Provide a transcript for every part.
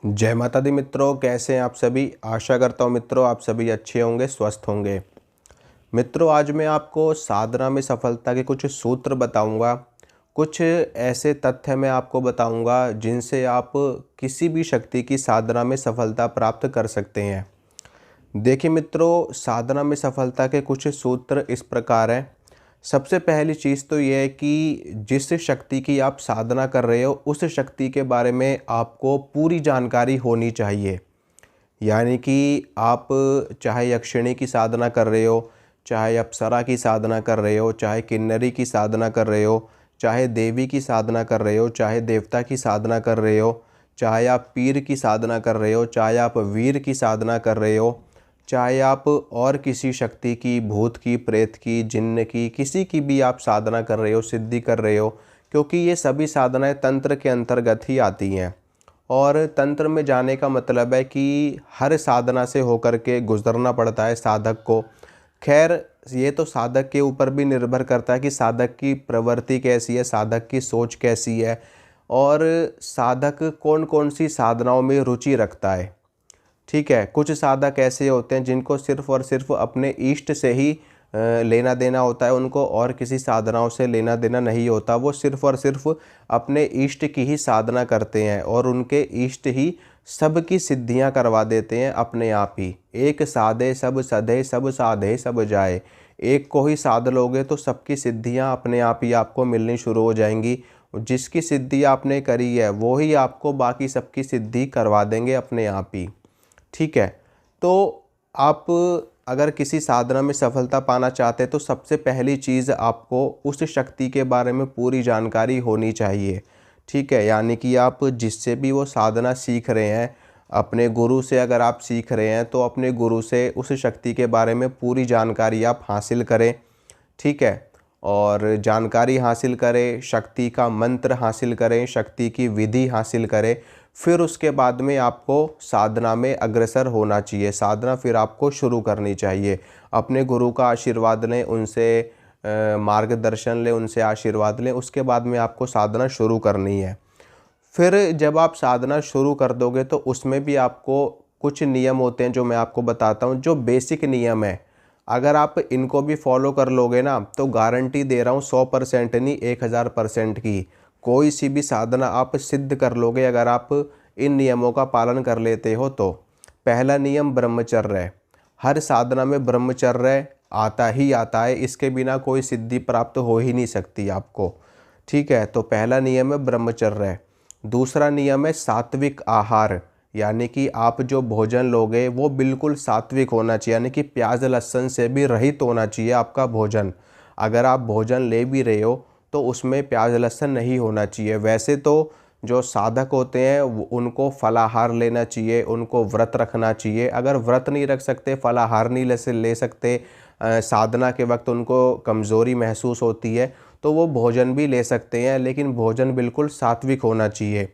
जय माता दी मित्रों, कैसे हैं आप सभी। आशा करता हूँ मित्रों आप सभी अच्छे होंगे, स्वस्थ होंगे। मित्रों, आज मैं आपको साधना में सफलता के कुछ सूत्र बताऊंगा। कुछ ऐसे तथ्य मैं आपको बताऊंगा जिनसे आप किसी भी शक्ति की साधना में सफलता प्राप्त कर सकते हैं। देखिए मित्रों, साधना में सफलता के कुछ सूत्र इस प्रकार हैं। सबसे पहली चीज़ तो ये है कि जिस शक्ति की आप साधना कर रहे हो उस शक्ति के बारे में आपको पूरी जानकारी होनी चाहिए। यानी कि आप चाहे यक्षिणी की साधना कर रहे हो, चाहे अप्सरा की साधना कर रहे हो, चाहे किन्नरी की साधना कर रहे हो, चाहे देवी की साधना कर रहे हो, चाहे देवता की साधना कर रहे हो, चाहे आप पीर की साधना कर रहे हो, चाहे आप वीर की साधना कर रहे हो, चाहे आप और किसी शक्ति की, भूत की, प्रेत की, जिन्न की, किसी की भी आप साधना कर रहे हो, सिद्धि कर रहे हो, क्योंकि ये सभी साधनाएं तंत्र के अंतर्गत ही आती हैं। और तंत्र में जाने का मतलब है कि हर साधना से होकर के गुजरना पड़ता है साधक को। खैर, ये तो साधक के ऊपर भी निर्भर करता है कि साधक की प्रवृत्ति कैसी है, साधक की सोच कैसी है, और साधक कौन कौन सी साधनाओं में रुचि रखता है। ठीक है, कुछ साधक ऐसे होते हैं जिनको सिर्फ और सिर्फ अपने इष्ट से ही लेना देना होता है, उनको और किसी साधनाओं से लेना देना नहीं होता। वो सिर्फ और सिर्फ अपने इष्ट की ही साधना करते हैं और उनके इष्ट ही सबकी सिद्धियां करवा देते हैं अपने आप ही। एक साधे सब सधे, सब साधे सब जाए। एक को ही साध लोगे तो सबकी सिद्धियां अपने आप ही आपको मिलनी शुरू हो जाएंगी। जिसकी सिद्धि आपने करी है वो ही आपको बाकी सबकी सिद्धि करवा देंगे अपने आप ही। ठीक है, तो आप अगर किसी साधना में सफलता पाना चाहते हैं तो सबसे पहली चीज़ आपको उस शक्ति के बारे में पूरी जानकारी होनी चाहिए। ठीक है, यानी कि आप जिससे भी वो साधना सीख रहे हैं, अपने गुरु से अगर आप सीख रहे हैं तो अपने गुरु से उस शक्ति के बारे में पूरी जानकारी आप हासिल करें। ठीक है, और जानकारी हासिल करें, शक्ति का मंत्र हासिल करें, शक्ति की विधि हासिल करें। फिर उसके बाद में आपको साधना में अग्रसर होना चाहिए। साधना फिर आपको शुरू करनी चाहिए। अपने गुरु का आशीर्वाद लें, उनसे मार्गदर्शन लें, उनसे आशीर्वाद लें, उसके बाद में आपको साधना शुरू करनी है। फिर जब आप साधना शुरू कर दोगे तो उसमें भी आपको कुछ नियम होते हैं जो मैं आपको बताता हूँ, जो बेसिक नियम है। अगर आप इनको भी फॉलो कर लोगे ना तो गारंटी दे रहा हूँ 100% नहीं 1000% की कोई सी भी साधना आप सिद्ध कर लोगे अगर आप इन नियमों का पालन कर लेते हो तो। पहला नियम ब्रह्मचर्य है। हर साधना में ब्रह्मचर्य आता ही आता है, इसके बिना कोई सिद्धि प्राप्त हो ही नहीं सकती आपको। ठीक है, तो पहला नियम है ब्रह्मचर्य। दूसरा नियम है सात्विक आहार, यानी कि आप जो भोजन लोगे वो बिल्कुल सात्विक होना चाहिए, यानी कि प्याज लहसुन से भी रहित होना चाहिए आपका भोजन। अगर आप भोजन ले भी रहे हो तो उसमें प्याज लहसुन नहीं होना चाहिए। वैसे तो जो साधक होते हैं उनको फलाहार लेना चाहिए, उनको व्रत रखना चाहिए। अगर व्रत नहीं रख सकते, फलाहार नहीं ले सकते, साधना के वक्त उनको कमज़ोरी महसूस होती है तो वो भोजन भी ले सकते हैं, लेकिन भोजन बिल्कुल सात्विक होना चाहिए।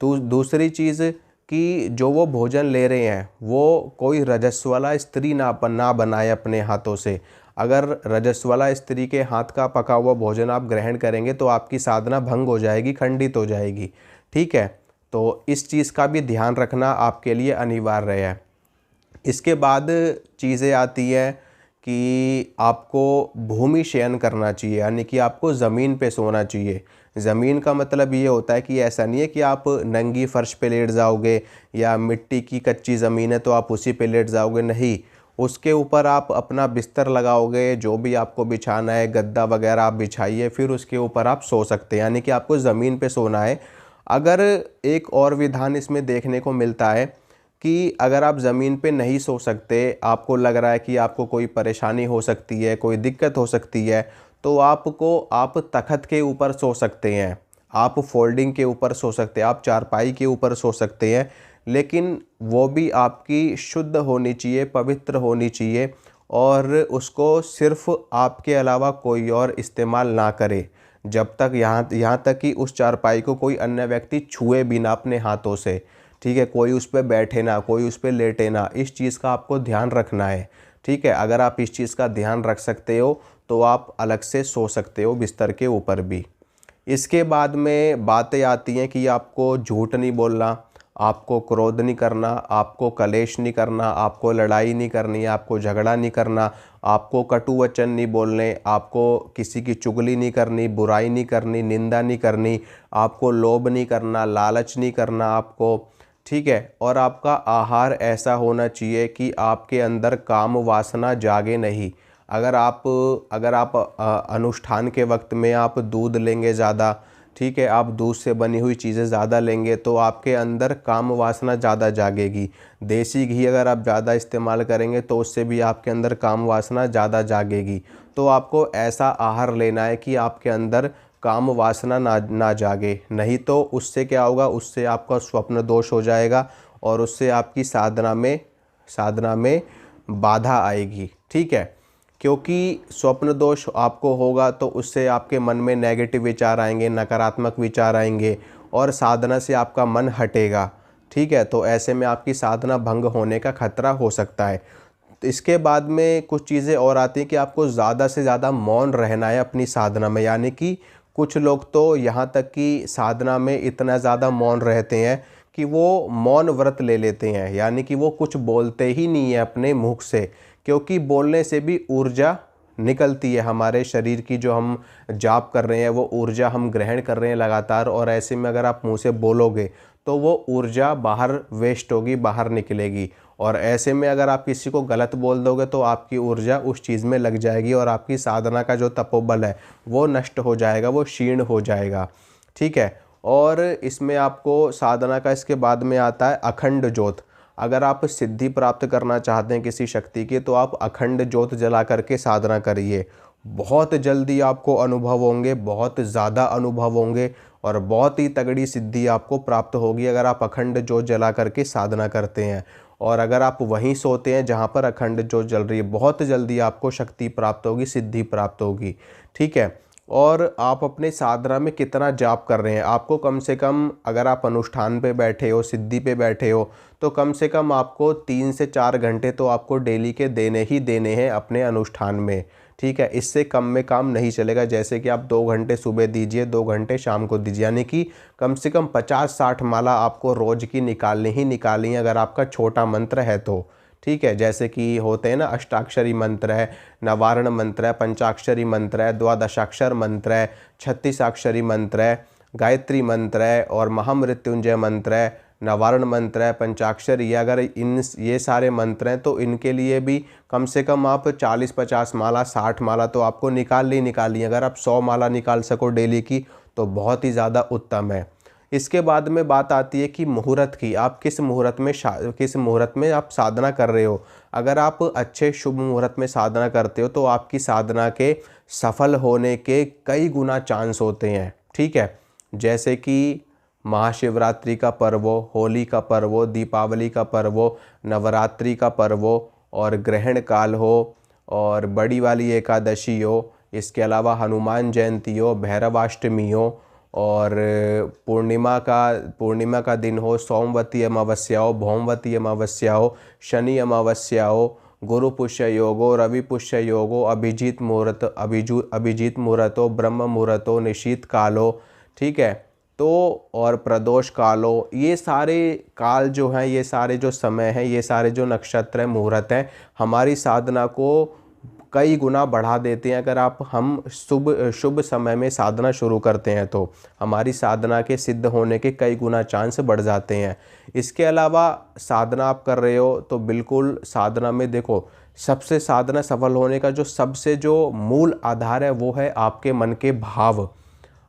तो दूसरी चीज़ कि जो वो भोजन ले रहे हैं वो कोई रजस्व वाला स्त्री ना बनाए अपने हाथों से। अगर रजस्व वाला स्त्री के हाथ का पका हुआ भोजन आप ग्रहण करेंगे तो आपकी साधना भंग हो जाएगी, खंडित हो जाएगी। ठीक है, तो इस चीज़ का भी ध्यान रखना आपके लिए अनिवार्य है। इसके बाद चीज़ें आती हैं कि आपको भूमि शयन करना चाहिए, यानी कि आपको ज़मीन पे सोना चाहिए। ज़मीन का मतलब ये होता है कि ऐसा नहीं है कि आप नंगी फर्श पे लेट जाओगे या मिट्टी की कच्ची ज़मीन है तो आप उसी पे लेट जाओगे, नहीं। उसके ऊपर आप अपना बिस्तर लगाओगे, जो भी आपको बिछाना है, गद्दा वगैरह आप बिछाइए, फिर उसके ऊपर आप सो सकते हैं, यानी कि आपको ज़मीन पे सोना है। अगर एक और विधान इसमें देखने को मिलता है कि अगर आप ज़मीन पे नहीं सो सकते, आपको लग रहा है कि आपको कोई परेशानी हो सकती है, कोई दिक्कत हो सकती है, तो आप तख़्त के ऊपर सो सकते हैं, आप फोल्डिंग के ऊपर सो सकते हैं, आप चारपाई के ऊपर सो सकते हैं। लेकिन वो भी आपकी शुद्ध होनी चाहिए, पवित्र होनी चाहिए, और उसको सिर्फ़ आपके अलावा कोई और इस्तेमाल ना करे। जब तक यहाँ तक कि उस चारपाई को कोई अन्य व्यक्ति छुए भी ना अपने हाथों से। ठीक है, कोई उस पर बैठे ना, कोई उस पर लेटे ना, इस चीज़ का आपको ध्यान रखना है। ठीक है, अगर आप इस चीज़ का ध्यान रख सकते हो तो आप अलग से सो सकते हो बिस्तर के ऊपर भी। इसके बाद में बातें आती हैं कि आपको झूठ नहीं बोलना, आपको क्रोध नहीं करना, आपको कलेश नहीं करना, आपको लड़ाई नहीं करनी, आपको झगड़ा नहीं करना, आपको कटु वचन नहीं बोलने, आपको किसी की चुगली नहीं करनी, बुराई नहीं करनी, निंदा नहीं करनी, आपको लोभ नहीं करना, लालच नहीं करना आपको, ठीक है। और आपका आहार ऐसा होना चाहिए कि आपके अंदर काम वासना जागे नहीं। अगर आप अनुष्ठान के वक्त में आप दूध लेंगे ज़्यादा, ठीक है, आप दूध से बनी हुई चीज़ें ज़्यादा लेंगे तो आपके अंदर काम वासना ज़्यादा जागेगी। देसी घी अगर आप ज़्यादा इस्तेमाल करेंगे तो उससे भी आपके अंदर काम वासना ज़्यादा जागेगी। तो आपको ऐसा आहार लेना है कि आपके अंदर काम वासना ना जागे, नहीं तो उससे क्या होगा, उससे आपका स्वप्न दोष हो जाएगा और उससे आपकी साधना में बाधा आएगी, ठीक है। क्योंकि स्वप्न दोष आपको होगा तो उससे आपके मन में नेगेटिव विचार आएंगे, नकारात्मक विचार आएंगे और साधना से आपका मन हटेगा, ठीक है। तो ऐसे में आपकी साधना भंग होने का खतरा हो सकता है। तो इसके बाद में कुछ चीज़ें और आती हैं कि आपको ज़्यादा से ज़्यादा मौन रहना है अपनी साधना में। यानी कि कुछ लोग तो यहाँ तक कि साधना में इतना ज़्यादा मौन रहते हैं कि वो मौन व्रत ले लेते हैं, यानी कि वो कुछ बोलते ही नहीं है अपने मुख से, क्योंकि बोलने से भी ऊर्जा निकलती है हमारे शरीर की। जो हम जाप कर रहे हैं वो ऊर्जा हम ग्रहण कर रहे हैं लगातार, और ऐसे में अगर आप मुंह से बोलोगे तो वो ऊर्जा बाहर वेस्ट होगी, बाहर निकलेगी। और ऐसे में अगर आप किसी को गलत बोल दोगे तो आपकी ऊर्जा उस चीज़ में लग जाएगी और आपकी साधना का जो तपोबल है वो नष्ट हो जाएगा, वो क्षीण हो जाएगा, ठीक है। और इसमें आपको साधना का इसके बाद में आता है अखंड ज्योत। अगर आप सिद्धि प्राप्त करना चाहते हैं किसी शक्ति की तो आप अखंड ज्योत जला करके साधना करिए। बहुत जल्दी आपको अनुभव होंगे, बहुत ज़्यादा अनुभव होंगे और बहुत ही तगड़ी सिद्धि आपको प्राप्त होगी अगर आप अखंड ज्योत जला करके साधना करते हैं। और अगर आप वहीं सोते हैं जहाँ पर अखंड ज्योत जल रही है, बहुत जल्दी आपको शक्ति प्राप्त होगी, सिद्धि प्राप्त होगी, ठीक है। और आप अपने साधना में कितना जाप कर रहे हैं, आपको कम से कम, अगर आप अनुष्ठान पे बैठे हो, सिद्धि पे बैठे हो, तो कम से कम आपको 3 से 4 घंटे तो आपको डेली के देने ही देने हैं अपने अनुष्ठान में, ठीक है। इससे कम में काम नहीं चलेगा। जैसे कि आप 2 घंटे सुबह दीजिए, 2 घंटे शाम को दीजिए, यानी कि कम से कम 50-60 माला आपको रोज़ की निकालनी ही निकालनी है अगर आपका छोटा मंत्र है तो, ठीक है। जैसे कि होते हैं ना, अष्टाक्षरी मंत्र है, नवारण मंत्र है, पंचाक्षरी मंत्र है, द्वादशाक्षर मंत्र है, 36 मंत्र है, गायत्री मंत्र है और महामृत्युंजय मंत्र है, नवारण मंत्र है, पंचाक्षरी। ये अगर ये सारे मंत्र हैं तो इनके लिए भी कम से कम आप 40-50 माला, 60 माला तो आपको निकालनी। अगर आप 100 माला निकाल सको डेली की तो बहुत ही ज़्यादा उत्तम है। इसके बाद में बात आती है कि मुहूर्त की, आप किस मुहूर्त में आप साधना कर रहे हो। अगर आप अच्छे शुभ मुहूर्त में साधना करते हो तो आपकी साधना के सफल होने के कई गुना चांस होते हैं, ठीक है। जैसे कि महाशिवरात्रि का पर्व हो, होली का पर्व हो, दीपावली का पर्व हो, नवरात्रि का पर्व हो और ग्रहण काल हो और बड़ी वाली एकादशी हो, इसके अलावा हनुमान जयंती हो, भैरवाष्टमी हो और पूर्णिमा का दिन हो, सोमवती अमावस्या हो, भौमवती अमावस्या हो, शनि अमावस्या हो, गुरु पुष्य योग हो, रवि पुष्य योग हो, अभिजीत मुहूर्त हो, ब्रह्म मुहूर्त हो, निशीत काल हो, ठीक है। तो और प्रदोष काल हो, ये सारे काल जो हैं, ये सारे जो समय हैं, ये सारे जो नक्षत्र हैं, मुहूर्त हैं, हमारी साधना को कई गुना बढ़ा देते हैं। अगर हम शुभ समय में साधना शुरू करते हैं तो हमारी साधना के सिद्ध होने के कई गुना चांस बढ़ जाते हैं। इसके अलावा साधना आप कर रहे हो तो बिल्कुल साधना में देखो, सबसे साधना सफल होने का जो मूल आधार है वो है आपके मन के भाव।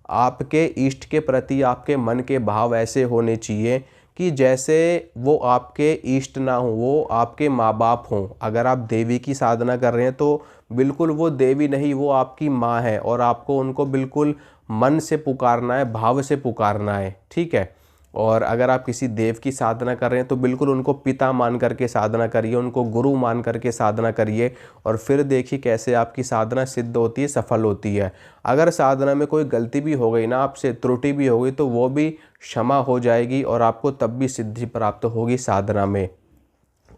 आपके इष्ट के प्रति आपके मन के भाव ऐसे होने चाहिए कि जैसे वो आपके इष्ट ना हो, वो आपके माँ बाप हों। अगर आप देवी की साधना कर रहे हैं तो बिल्कुल वो देवी नहीं, वो आपकी माँ है और आपको उनको बिल्कुल मन से पुकारना है, भाव से पुकारना है, ठीक है। और अगर आप किसी देव की साधना कर रहे हैं तो बिल्कुल उनको पिता मान करके साधना करिए, उनको गुरु मान करके साधना करिए और फिर देखिए कैसे आपकी साधना सिद्ध होती है, सफल होती है। अगर साधना में कोई गलती भी हो गई ना, आपसे त्रुटि भी हो गई, तो वो भी क्षमा हो जाएगी और आपको तब भी सिद्धि प्राप्त होगी साधना में।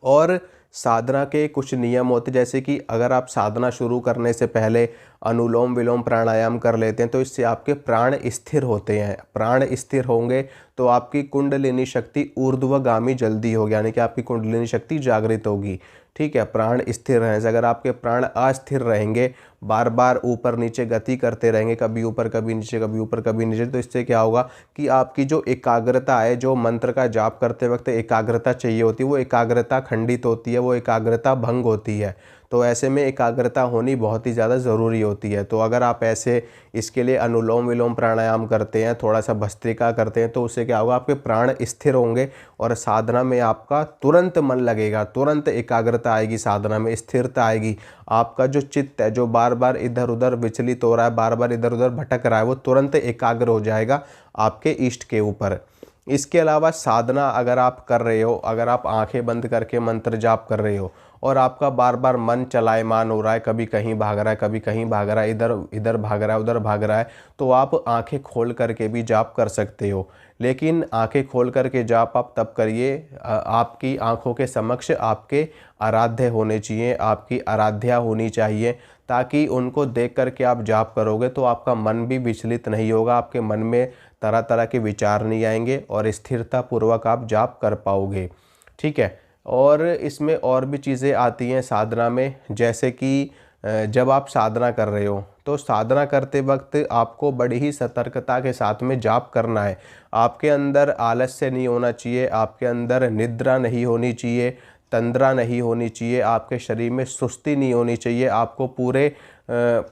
और साधना के कुछ नियम होते हैं, जैसे कि अगर आप साधना शुरू करने से पहले अनुलोम विलोम प्राणायाम कर लेते हैं तो इससे आपके प्राण स्थिर होते हैं। प्राण स्थिर होंगे तो आपकी कुंडलिनी शक्ति ऊर्ध्वगामी जल्दी होगी, यानी कि आपकी कुंडलिनी शक्ति जागृत होगी। ठीक है, प्राण स्थिर रहने से। अगर आपके प्राण अस्थिर रहेंगे, बार बार ऊपर नीचे गति करते रहेंगे, कभी ऊपर कभी नीचे, कभी ऊपर कभी नीचे, तो इससे क्या होगा कि आपकी जो एकाग्रता है, जो मंत्र का जाप करते वक्त एकाग्रता चाहिए होती है, वो एकाग्रता खंडित होती है, वो एकाग्रता भंग होती है। तो ऐसे में एकाग्रता होनी बहुत ही ज़्यादा ज़रूरी होती है। तो अगर आप ऐसे इसके लिए अनुलोम विलोम प्राणायाम करते हैं, थोड़ा सा भस्त्रिका करते हैं, तो उससे क्या होगा, आपके प्राण स्थिर होंगे और साधना में आपका तुरंत मन लगेगा, तुरंत एकाग्रता आएगी, साधना में स्थिरता आएगी। आपका जो चित्त है, जो बार बार इधर उधर विचलित हो रहा है, बार बार इधर उधर भटक रहा है, वो तुरंत एकाग्र हो जाएगा आपके इष्ट के ऊपर। इसके अलावा साधना अगर आप कर रहे हो, अगर आप आंखें बंद करके मंत्र जाप कर रहे हो और आपका बार बार मन चलायमान हो रहा है, कभी कहीं भाग रहा है, कभी कहीं भाग रहा है, इधर इधर भाग रहा है, उधर भाग रहा है, तो आप आंखें खोल करके भी जाप कर सकते हो। लेकिन आंखें खोल करके जाप आप तब करिए, आपकी आंखों के समक्ष आपके आराध्य होने चाहिए, आपकी आराध्या होनी चाहिए, ताकि उनको देख करके आप जाप करोगे तो आपका मन भी विचलित नहीं होगा, आपके मन में तरह तरह के विचार नहीं आएंगे और स्थिरता पूर्वक आप जाप कर पाओगे। ठीक है, और इसमें और भी चीज़ें आती हैं साधना में, जैसे कि जब आप साधना कर रहे हो तो साधना करते वक्त आपको बड़ी ही सतर्कता के साथ में जाप करना है। आपके अंदर आलस्य नहीं होना चाहिए, आपके अंदर निद्रा नहीं होनी चाहिए, तंद्रा नहीं होनी चाहिए, आपके शरीर में सुस्ती नहीं होनी चाहिए। आपको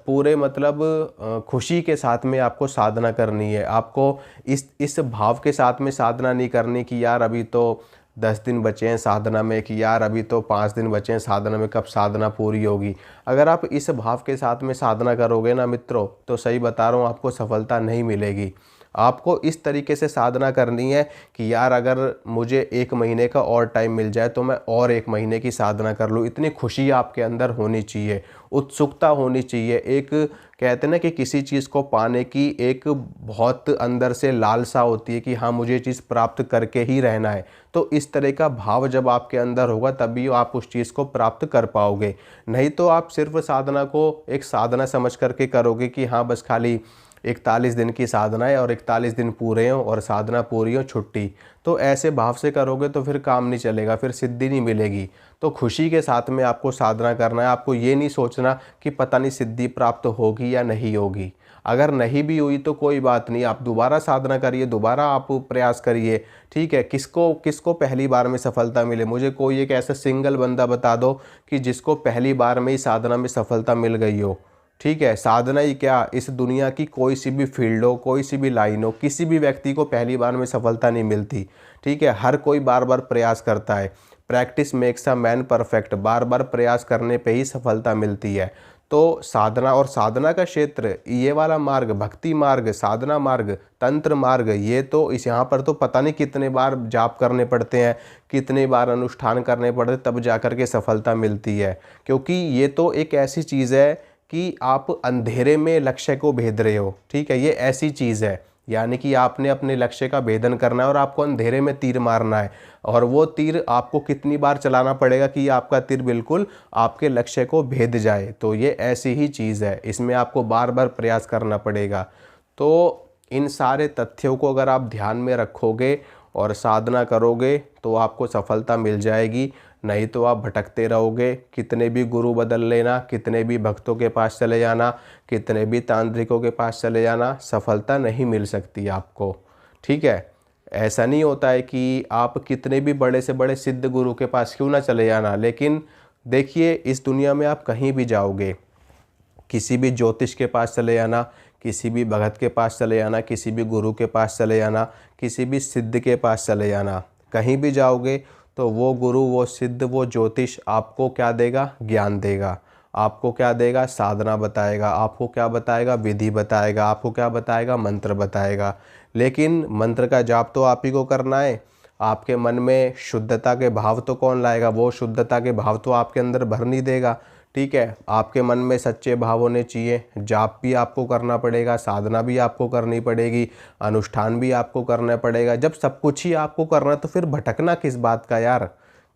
पूरे मतलब खुशी के साथ में आपको साधना करनी है। आपको इस भाव के साथ में साधना नहीं करनी कि यार अभी तो 10 दिन बचे हैं साधना में, कि यार अभी तो 5 दिन बचे हैं साधना में, कब साधना पूरी होगी। अगर आप इस भाव के साथ में साधना करोगे ना मित्रों, तो सही बता रहा हूँ, आपको सफलता नहीं मिलेगी। आपको इस तरीके से साधना करनी है कि यार अगर मुझे 1 महीने का और टाइम मिल जाए तो मैं और 1 महीने की साधना कर लूँ। इतनी खुशी आपके अंदर होनी चाहिए, उत्सुकता होनी चाहिए। एक कहते हैं ना कि किसी चीज़ को पाने की एक बहुत अंदर से लालसा होती है कि हाँ मुझे ये चीज़ प्राप्त करके ही रहना है। तो इस तरह का भाव जब आपके अंदर होगा तभी आप उस चीज़ को प्राप्त कर पाओगे। नहीं तो आप सिर्फ साधना को एक साधना समझ करके करोगे कि हाँ बस खाली 41 दिन की साधना है और 41 दिन पूरे हों और साधना पूरी हो, छुट्टी। तो ऐसे भाव से करोगे तो फिर काम नहीं चलेगा, फिर सिद्धि नहीं मिलेगी। तो खुशी के साथ में आपको साधना करना है। आपको ये नहीं सोचना कि पता नहीं सिद्धि प्राप्त होगी या नहीं होगी। अगर नहीं भी हुई तो कोई बात नहीं, आप दोबारा साधना करिए, दोबारा आप प्रयास करिए। ठीक है, किसको किसको पहली बार में सफलता मिले? मुझे कोई एक ऐसा सिंगल बंदा बता दो कि जिसको पहली बार में ही साधना में सफलता मिल गई हो। ठीक है, साधना ही क्या, इस दुनिया की कोई सी भी फील्ड हो, कोई सी भी लाइन हो, किसी भी व्यक्ति को पहली बार में सफलता नहीं मिलती। ठीक है, हर कोई बार बार प्रयास करता है। Practice makes a man perfect. बार बार प्रयास करने पे ही सफलता मिलती है। तो साधना और साधना का क्षेत्र, ये वाला मार्ग, भक्ति मार्ग, साधना मार्ग, तंत्र मार्ग, ये तो इस यहाँ पर तो पता नहीं कितने बार जाप करने पड़ते हैं, कितने बार अनुष्ठान करने पड़ते, तब जाकर के सफलता मिलती है। क्योंकि ये तो एक ऐसी चीज़ है कि आप अंधेरे में लक्ष्य को भेद रहे हो। ठीक है, ये ऐसी चीज़ है, यानी कि आपने अपने लक्ष्य का भेदन करना है और आपको अंधेरे में तीर मारना है। और वो तीर आपको कितनी बार चलाना पड़ेगा कि आपका तीर बिल्कुल आपके लक्ष्य को भेद जाए। तो ये ऐसी ही चीज़ है, इसमें आपको बार बार प्रयास करना पड़ेगा। तो इन सारे तथ्यों को अगर आप ध्यान में रखोगे और साधना करोगे तो आपको सफलता मिल जाएगी। नहीं तो आप भटकते रहोगे। कितने भी गुरु बदल लेना, कितने भी भक्तों के पास चले जाना, कितने भी तांत्रिकों के पास चले जाना, सफलता नहीं मिल सकती आपको। ठीक है, ऐसा नहीं होता है कि आप कितने भी बड़े से बड़े सिद्ध गुरु के पास क्यों ना चले जाना, लेकिन देखिए इस दुनिया में आप कहीं भी जाओगे, किसी भी ज्योतिष के पास चले जाना, किसी भी भगत के पास चले जाना, किसी भी गुरु के पास चले जाना, किसी भी सिद्ध के पास चले जाना, कहीं भी जाओगे तो वो गुरु, वो सिद्ध, वो ज्योतिष आपको क्या देगा? ज्ञान देगा। आपको क्या देगा? साधना बताएगा। आपको क्या बताएगा? विधि बताएगा। आपको क्या बताएगा? मंत्र बताएगा। लेकिन मंत्र का जाप तो आप ही को करना है। आपके मन में शुद्धता के भाव तो कौन लाएगा? वो शुद्धता के भाव तो आपके अंदर भर नहीं देगा। ठीक है, आपके मन में सच्चे भाव होने चाहिए। जाप भी आपको करना पड़ेगा, साधना भी आपको करनी पड़ेगी, अनुष्ठान भी आपको करना पड़ेगा। जब सब कुछ ही आपको करना तो फिर भटकना किस बात का यार?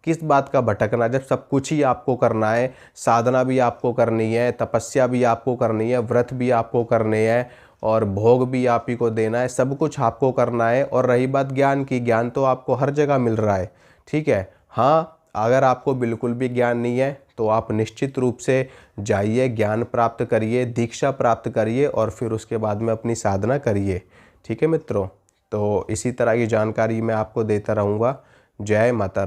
किस बात का भटकना, जब सब कुछ ही आपको करना है। साधना भी आपको करनी है, तपस्या भी आपको करनी है, व्रत भी आपको करने हैं, और भोग भी आप ही को देना है, सब कुछ आपको करना है। और रही बात ज्ञान की, ज्ञान तो आपको हर जगह मिल रहा है, ठीक है। हाँ, अगर आपको बिल्कुल भी ज्ञान नहीं है तो आप निश्चित रूप से जाइए, ज्ञान प्राप्त करिए, दीक्षा प्राप्त करिए और फिर उसके बाद में अपनी साधना करिए, ठीक है मित्रों। तो इसी तरह की जानकारी मैं आपको देता रहूँगा। जय माता रानी।